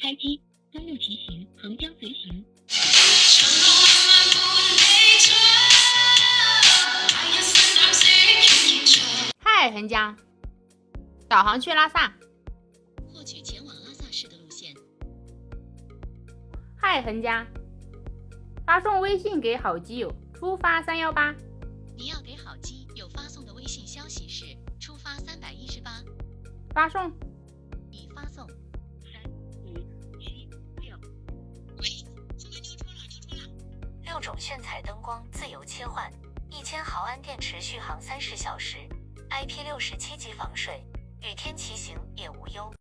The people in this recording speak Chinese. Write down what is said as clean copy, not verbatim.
开机，登录骑行，横标随行。嗨，横江，导航去拉萨。获取前往拉萨市的路线。嗨，横江，发送微信给好基友，出发318。你要给好基友发送的微信消息是出发318。发送。已发送。35766。喂，现在丢出了。6种炫彩灯光自由切换，1000毫安电池续航30小时，IP67级防水，雨天骑行也无忧。